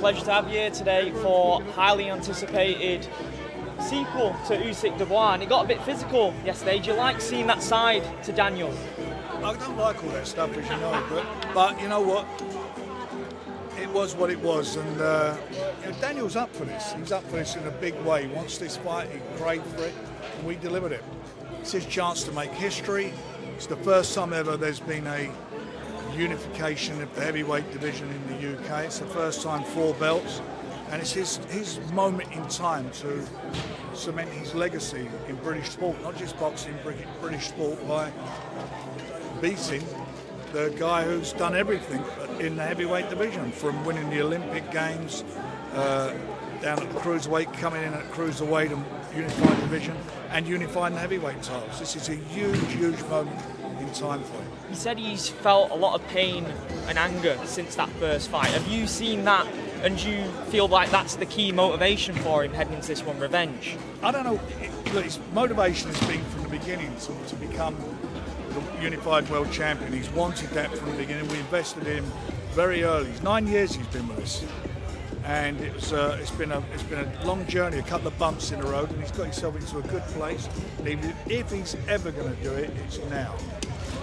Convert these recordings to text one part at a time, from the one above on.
pleasure to have you here today for highly anticipated sequel to Usyk Dubois, and it got a bit physical yesterday. Do you like seeing that side to Daniel? I don't like all that stuff, as you know, but you know what? It was what it was, and you know, Daniel's up for this. He's up for this in a big way. He wants this fight. He prayed for it, and we delivered it. It's his chance to make history. It's the first time ever there's been a unification of the heavyweight division in the UK. It's the first time 4 belts, and it's his moment in time to cement his legacy in British sport, not just boxing, British sport, by beating the guy who's done everything in the heavyweight division, from winning the Olympic Games, down at the cruiserweight, coming in at cruiserweight and unified division, and unifying the heavyweight titles. This is a huge moment in time for him. He said he's felt a lot of pain and anger since that first fight. Have you seen that, and do you feel like that's the key motivation for him heading into this one, revenge? I don't know. Look, his motivation has been from the beginning to become the unified world champion. He's wanted that from the beginning. We invested in him very early. 9 years he's been with us, and it's been a long journey, a couple of bumps in the road, and he's got himself into a good place. If he's ever going to do it, it's now.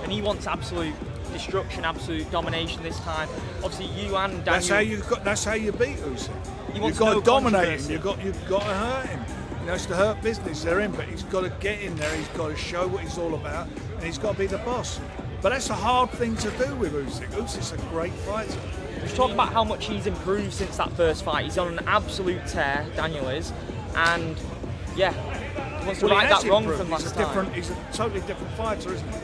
And he wants absolute destruction, absolute domination this time. Obviously, you and Daniel. That's how you beat Usyk. You've got to dominate him. You've got to hurt him. You know, it's the hurt business they're in, but he's got to get in there. He's got to show what he's all about, and he's got to be the boss. But that's a hard thing to do with Usyk. Usyk's a great fighter. Let's talk about how much he's improved since that first fight. He's on an absolute tear, Daniel is, and yeah, he wants to right that wrong from last time. He's a totally different fighter, isn't he?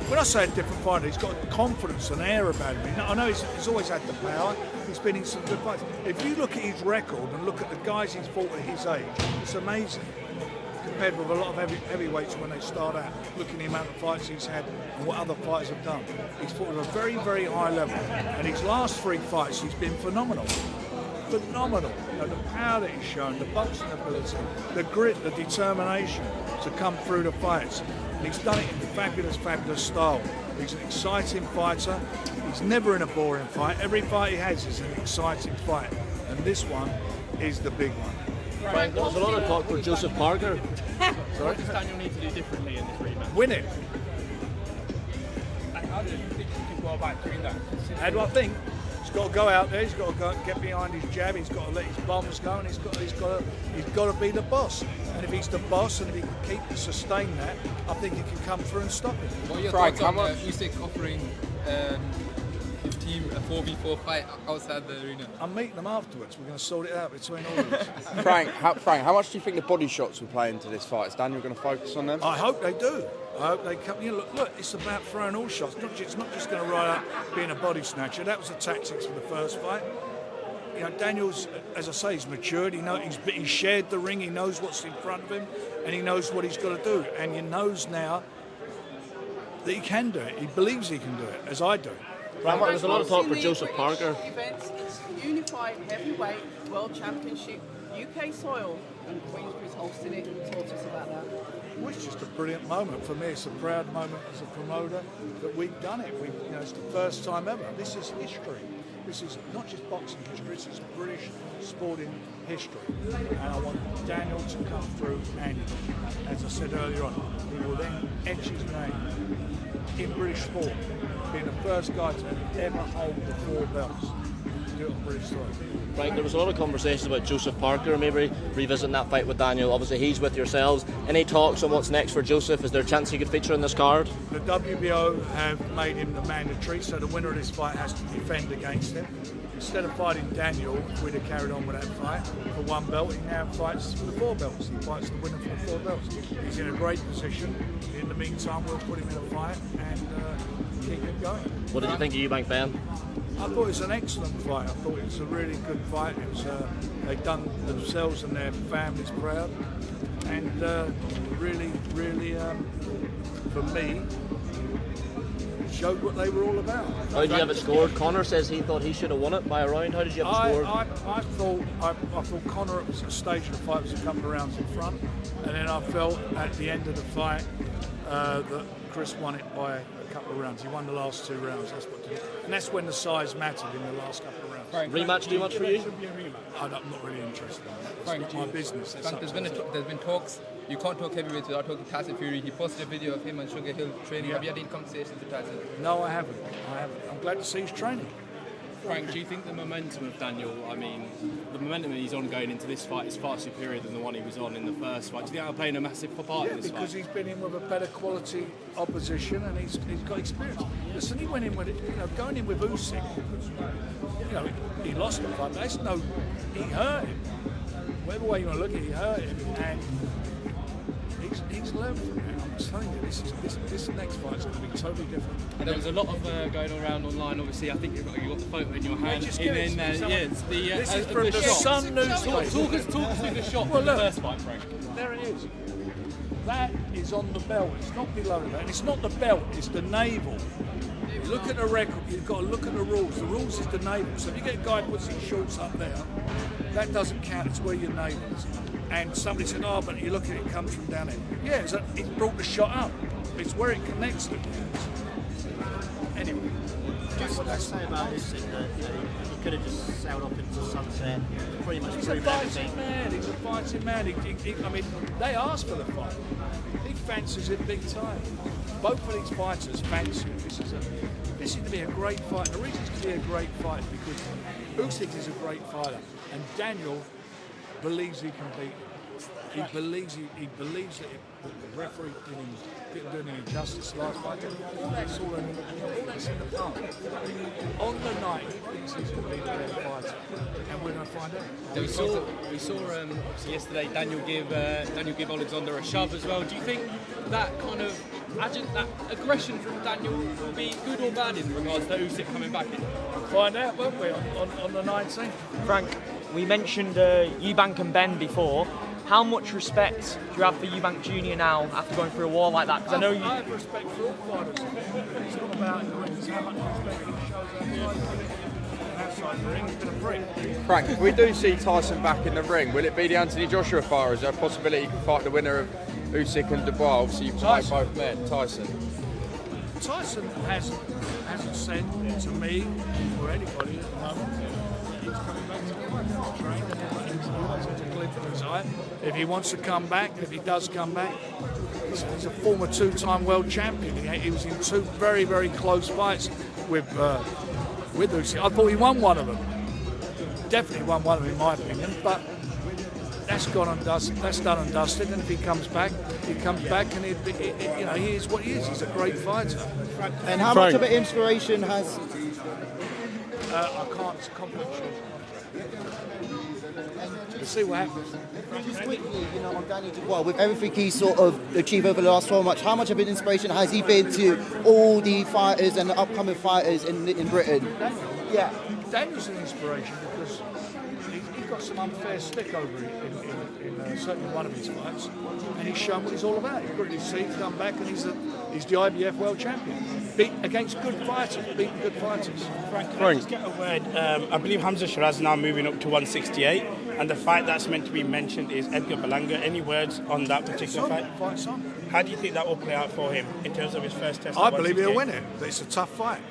When I say a different fighter, he's got confidence and air about him. I know he's always had the power. He's been in some good fights. If you look at his record and look at the guys he's fought at his age, it's amazing. Compared with a lot of heavyweights when they start out, looking at the amount of fights he's had and what other fighters have done. He's fought at a very high level. And his last 3 fights, he's been phenomenal. Phenomenal. You know, the power that he's shown, the boxing ability, the grit, the determination to come through the fights. And he's done it in fabulous style. He's an exciting fighter. He's never in a boring fight. Every fight he has is an exciting fight. And this one is the big one. Right, there was a lot of talk for Joseph Parker. Sorry? What does Daniel need to do differently in this rematch? Win it. How do you think you can go about doing that? How do I think? He's got to go out there. He's got to go get behind his jab. He's got to let his bombs go, and he's got to be the boss. And if he's the boss, and if he can keep and sustain that, I think he can come through and stop him. What are your thoughts on Usyk offering his team a 4v4 fight outside the arena? I'm meeting them afterwards. We're going to sort it out between all of us. Frank, how much do you think the body shots will play into this fight? Is Daniel going to focus on them? I hope they do. I hope they come. You know, look, it's about throwing all shots. It's not just going to ride up being a body snatcher. That was the tactics for the first fight. You know, Daniel's, as I say, he's matured. He's shared the ring. He knows what's in front of him, and he knows what he's got to do. And he knows now that he can do it. He believes he can do it, as I do. Right, there's a lot of talk for Joseph Parker. Events, it's unified heavyweight world championship, UK soil, and Queensbury's hosting it. Talk to us about that. Well, it's just a brilliant moment for me. It's a proud moment as a promoter that we've done it. It's the first time ever. This is history. This is not just boxing history. This is British sporting history. And I want Daniel to come through, and as I said earlier on, he will then etch his name in British sport, being the first guy to ever hold the 4 belts. Do it on British soil. Right, there was a lot of conversations about Joseph Parker, maybe revisiting that fight with Daniel. Obviously, he's with yourselves. Any talks on what's next for Joseph? Is there a chance he could feature in this card? The WBO have made him the mandatory, so the winner of this fight has to defend against him. Instead of fighting Daniel, if we'd have carried on with that fight for 1 belt, he now fights for the 4 belts. He fights the winner for the 4 belts. He's in a great position. In the meantime, we'll put him in a fight and keep him going. What did you think of Eubank Ben? I thought it was an excellent fight. I thought it was a really good fight. It was, they've done themselves and their families proud, and really, for me, showed what they were all about. How did you have it scored? Conor says he thought he should have won it by a round. How did you have it scored? I thought Conor at the stage of the fight was a couple of rounds in front, and then I felt at the end of the fight that Chris won it by a couple of rounds. He won the last 2 rounds. That's what did it. And that's when the size mattered in the last couple of rounds. Rematch too much for you? I'm not really interested in that. It's Frank, not my business. It's Frank, up there's been talks. You can't talk heavyweights without talking Tyson Fury. He posted a video of him and Sugar Hill training. Yeah. Have you had any conversations with Tyson? No, I haven't. I'm glad to see he's training. Frank, do you think the momentum of Daniel, I mean, the momentum he's on going into this fight is far superior than the one he was on in the first fight? Do you think that'll play a massive part in this fight? Because he's been in with a better quality opposition and he's got experience. Listen, he went in with it, going in with Usyk. He lost the fight. There's no, he hurt him. Whatever way you want to look at it, he hurt him, and he's learned from it. I'm telling you, this next fight's going to be totally different. And there was a lot of going around online. Obviously, I think you got the photo in your hand. Just this is from the Sun newspaper. Talk us through the shot Well, from the look. first fight, Frank. There it is. That is on the belt. It's not below that. And it's not the belt. It's the navel. You look at the record. You've got to look at the rules. The rules is the navel. So if you get a guy who puts his shorts up there, that doesn't count. It's where your navel is. And somebody said, "Oh, but you look at it, it comes from down here." Yeah, it's brought the shot up. It's where it connects the counts. Anyway. What I say about this is that he could have just sailed off into the sunset, pretty much He's a proved everything. fighting man. He's a fighting man. I mean, they asked for the fight. He fancies it big time. Both of these fighters fancy it. This is to be a great fight. The reason it's going to be a great fight is because Usyk is a great fighter, and Daniel believes he can beat him. He believes that the referee didn't do any injustice last fight. All that's in the palm. On the night, he thinks he's going to be the better fighter, and we're going to find out. We saw obviously yesterday Daniel give Oleksandr a shove as well. Do you think that kind of that aggression from Daniel will be good or bad in regards to Usyk coming back in? Find out, won't we, on the 19th? Frank, we mentioned Eubank and Benn before. How much respect do you have for Eubank Jr. now after going through a war like that? Because I know you. I have respect for all fighters. It's all about how much respect he shows outside the ring. He's been a prick. Frank, if we do see Tyson back in the ring, will it be the Anthony Joshua fight, or is there a possibility he can fight the winner of Usyk and Dubois? Obviously, you fight both men. Tyson hasn't said to me or anybody at the moment he's coming back to the fight. Train. He always has a glint in his eye. If he wants to come back, if he does come back, he's a former two-time world champion. He was in two very, very close fights with Usyk. I thought he won one of them. Definitely won one of them, in my opinion. But that's gone and dusted. That's done and dusted. And if he comes back, and he is what he is. He's a great fighter. And how much of an inspiration has... I can't compliment you. We'll see what happens. Just quickly, on Daniel Dubois, with everything he's sort of achieved over the last 12 months, how much of an inspiration has he been to all the fighters and the upcoming fighters in Britain? Yeah. Daniel's an inspiration because he's got some unfair stick over in certainly one of his fights, and he's shown what he's all about. He's got his seat, come back, and he's the IBF world champion. Beat against good fighters, beating good fighters. Frank, can I just get a word? I believe Hamza Shiraz now moving up to 168, and the fight that's meant to be mentioned is Edgar Berlanga. Any words on that particular fight? Fight's on. How do you think that will play out for him in terms of his first test? I believe he'll win it. It's a tough fight.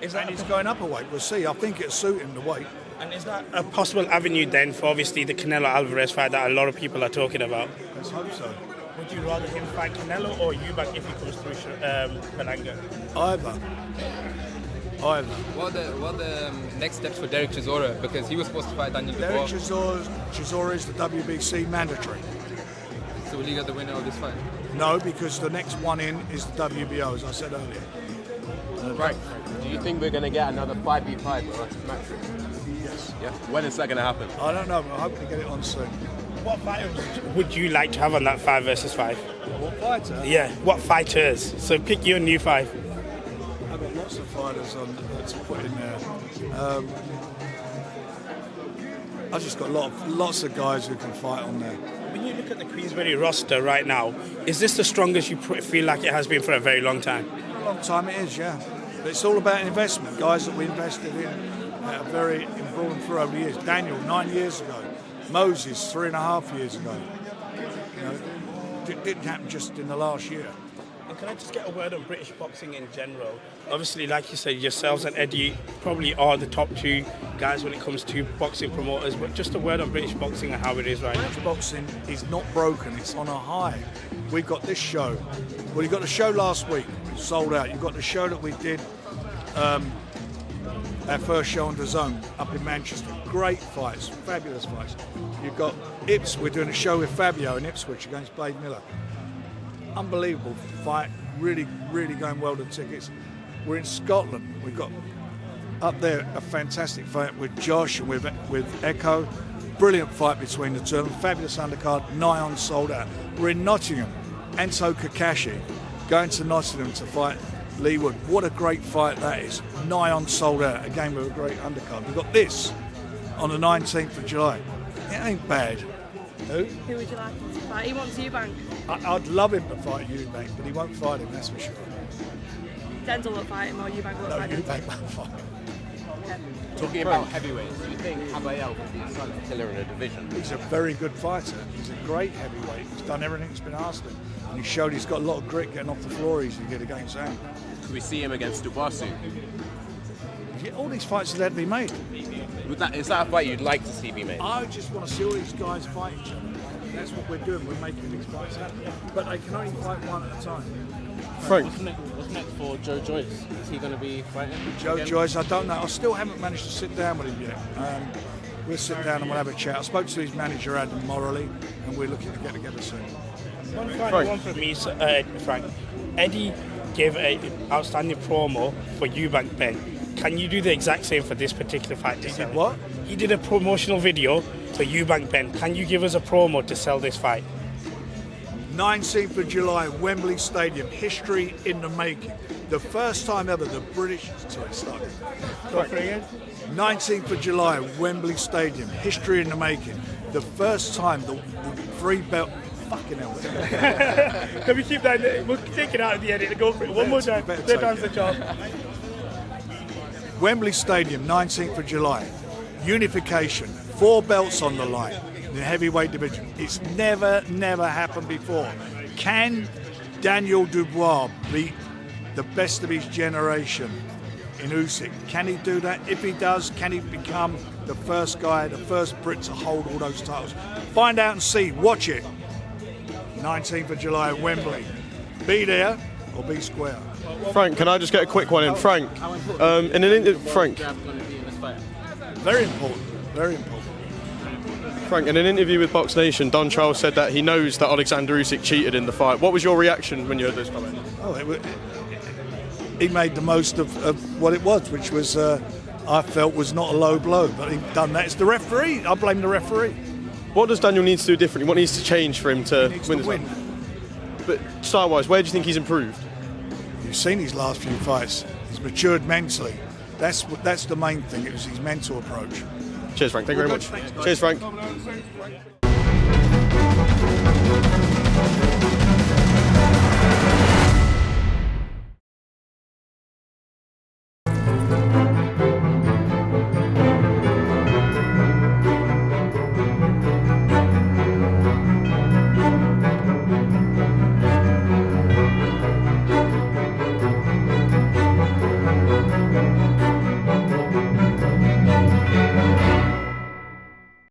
And he's going up a weight. We'll see. I think it'll suit him the weight. And is that a possible avenue then for obviously the Canelo Alvarez fight that a lot of people are talking about? Let's hope so. Would you rather him fight Canelo or Eubank if he comes through Berlanga? Either. What are the next steps for Derek Chisora? Because he was supposed to fight Daniel Dubois. Derek Chisora is the WBC mandatory. So will he get the winner of this fight? No, because the next one in is the WBO, as I said earlier. Right. Do you think we're going to get another 5v5 match? Yes. Yeah. When is that going to happen? I don't know, but I hope to get it on soon. What fighters would you like to have on that 5 versus 5? What fighter? Yeah, what fighters? So pick your new 5. I've got lots of fighters on to put in there. I've just got lots of guys who can fight on there. When you look at the Queensberry roster right now, is this the strongest you feel like it has been for a very long time? For a long time it is, yeah. But it's all about investment. Guys that we invested in that are very important for over the years. Daniel, 9 years ago. Moses, 3.5 years ago. It didn't happen just in the last year. And can I just get a word on British boxing in general? Obviously, like you said, yourselves and Eddie probably are the top two guys when it comes to boxing promoters, but just a word on British boxing and how it is right now. British boxing is not broken, it's on a high. We've got this show. Well, you got the show last week, sold out. You've got the show that we did, our first show on the Zone up in Manchester. Great fights, fabulous fights. You've got Ipswich, we're doing a show with Fabio in Ipswich against Blade Miller. Unbelievable fight, really going well, the tickets. We're in Scotland, we've got up there a fantastic fight with Josh and with Echo. Brilliant fight between the two of them, fabulous undercard, nigh on sold out. We're in Nottingham, Anto Kakashi going to Nottingham to fight Lee Wood. What a great fight that is, nigh on sold out, again with a great undercard. We've got this on the 19th of July. It ain't bad. Who? Who would you like him to fight? He wants Eubank. I'd love him to fight Eubank, but he won't fight him, that's for sure. Denzel will fight him or Eubank will fight him. Eubank won't fight him. Okay. Talking about heavyweights, do you think Abayel could be a silent killer in a division? He's a very good fighter. He's a great heavyweight. He's done everything that's been asked of him. And he showed he's got a lot of grit getting off the floor easy to get against Sam. Could we see him against Dubois soon? Yeah, all these fights are there to be made. Is that a fight you'd like to see be made? I just want to see all these guys fight each other. That's what we're doing. We're making these fights happen. But they can only fight one at a time. Frank. What's next for Joe Joyce? Is he going to be fighting? Joe again? Joyce, I don't know. I still haven't managed to sit down with him yet. We'll sit down and we'll have a chat. I spoke to his manager, Adam Morley, and we're looking to get together soon. One final one from me, Frank. Eddie gave an outstanding promo for Eubank Ben. Can you do the exact same for this particular fight? He did what? He did a promotional video for Eubank Ben. Can you give us a promo to sell this fight? 19th of July, Wembley Stadium. History in the making. The first time ever the British... Sorry, start. Go for it again. 19th of July, Wembley Stadium. History in the making. The first time the three belt... Fucking hell. Can we keep that? We'll take it out at the end and go for it. One more time. Third time's the charm. Wembley Stadium, 19th of July. Unification. 4 belts on the line in the heavyweight division. It's never happened before. Can Daniel Dubois beat the best of his generation in Usyk? Can he do that? If he does, can he become the first guy, the first Brit to hold all those titles? Find out and see. Watch it. 19th of July at Wembley. Be there or be square. Frank, can I just get a quick one in? Frank, in an interview, Frank. Very important, very important. Frank, in an interview with Box Nation, Don Charles said that he knows that Oleksandr Usyk cheated in the fight. What was your reaction when you heard those comments? He made the most of what it was, which was, I felt, was not a low blow. But he's done that. It's the referee. I blame the referee. What does Daniel need to do differently? What needs to change for him to win this win? But style-wise, where do you think he's improved? You've seen his last few fights. He's matured mentally. That's the main thing. It was his mental approach. Cheers, Frank. Thank you very much. Thanks, Cheers, Frank.